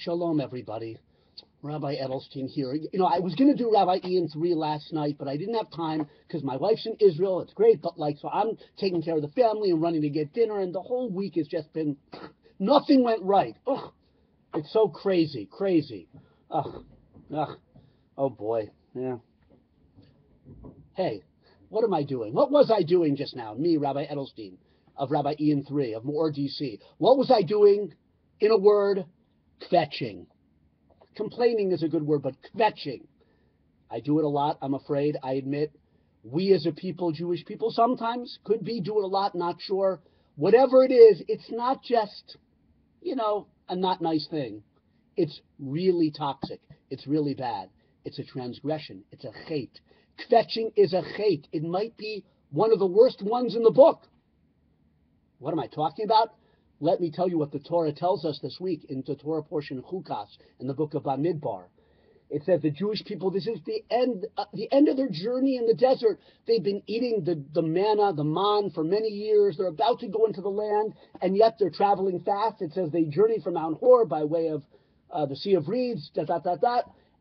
Shalom, everybody. Rabbi Edelstein here. You know, I was going to do Rabbi Ian 3 last night, but I didn't have time because my wife's in Israel. It's great, but so I'm taking care of the family and running to get dinner, and the whole week has just been, nothing went right. Ugh, it's so crazy. Ugh, oh boy, yeah. Hey, what am I doing? What was I doing just now? Me, Rabbi Edelstein, of Rabbi Ian 3, of More DC. What was I doing? In a word, kvetching. Complaining is a good word, but kvetching. I do it a lot, I'm afraid. I admit, we as a people, Jewish people, sometimes could be doing a lot, not sure. Whatever it is, it's not just, a not nice thing. It's really toxic. It's really bad. It's a transgression. It's a hate. Kvetching is a hate. It might be one of the worst ones in the book. What am I talking about? Let me tell you what the Torah tells us this week in the Torah portion of Chukas in the book of Bamidbar. It says the Jewish people, this is the end of their journey in the desert. They've been eating the manna, the man, for many years. They're about to go into the land, and yet they're traveling fast. It says they journeyed from Mount Hor by way of the Sea of Reeds,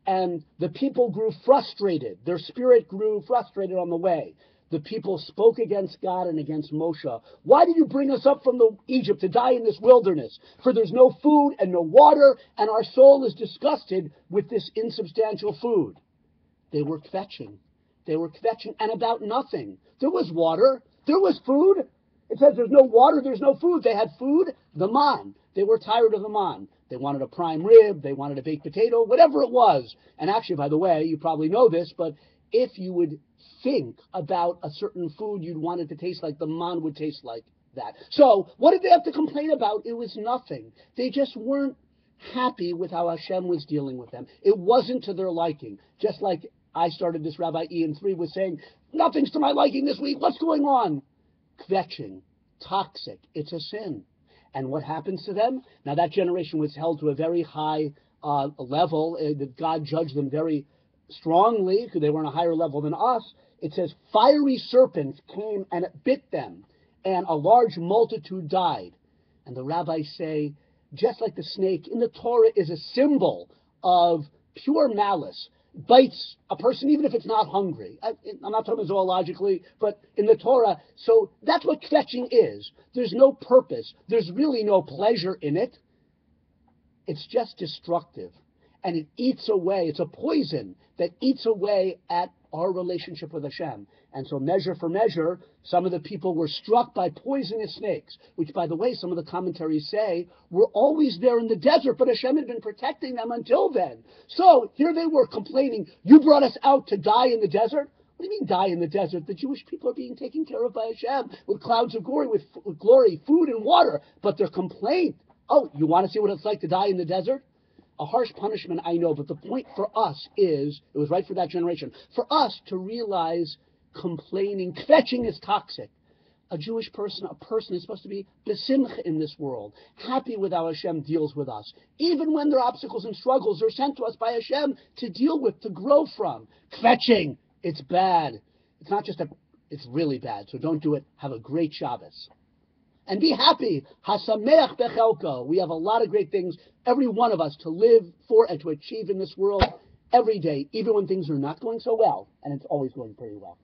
and the people grew frustrated. Their spirit grew frustrated on the way. The people spoke against God and against Moshe. Why did you bring us up from Egypt to die in this wilderness? For there's no food and no water, and our soul is disgusted with this insubstantial food. They were kvetching. And about nothing. There was water. There was food. It says there's no water, there's no food. They had food, the man. They were tired of the man. They wanted a prime rib. They wanted a baked potato, whatever it was. And actually, by the way, you probably know this, but if you would think about a certain food you'd want it to taste like, the man would taste like that. So what did they have to complain about? It was nothing. They just weren't happy with how Hashem was dealing with them. It wasn't to their liking. Just like I started this Rabbi Ian 3 was saying, nothing's to my liking this week. What's going on? Kvetching, toxic. It's a sin. And what happens to them? Now that generation was held to a very high level. That God judged them very strongly because they were on a higher level than us. It says fiery serpents came and bit them, and a large multitude died. And the rabbis say, just like the snake in the Torah is a symbol of pure malice, bites a person even if it's not hungry. I'm not talking zoologically, but in the Torah. So that's what kvetching is. There's no purpose. There's really no pleasure in it. It's just destructive. And it eats away. It's a poison that eats away at our relationship with Hashem. And so measure for measure, some of the people were struck by poisonous snakes, which, by the way, some of the commentaries say were always there in the desert, but Hashem had been protecting them until then. So here they were complaining, you brought us out to die in the desert? What do you mean die in the desert? The Jewish people are being taken care of by Hashem with clouds of glory, with glory, food and water. But their complaint, oh, you want to see what it's like to die in the desert? A harsh punishment, I know, but the point for us is, it was right for that generation, for us to realize complaining, kvetching is toxic. A Jewish person, a person is supposed to be besimcha in this world, happy with how Hashem deals with us. Even when there are obstacles and struggles, they're sent to us by Hashem to deal with, to grow from. Kvetching, it's bad. It's not just it's really bad, so don't do it. Have a great Shabbos. And be happy. Hasameach bechelko. We have a lot of great things, every one of us, to live for and to achieve in this world every day, even when things are not going so well, and it's always going pretty well.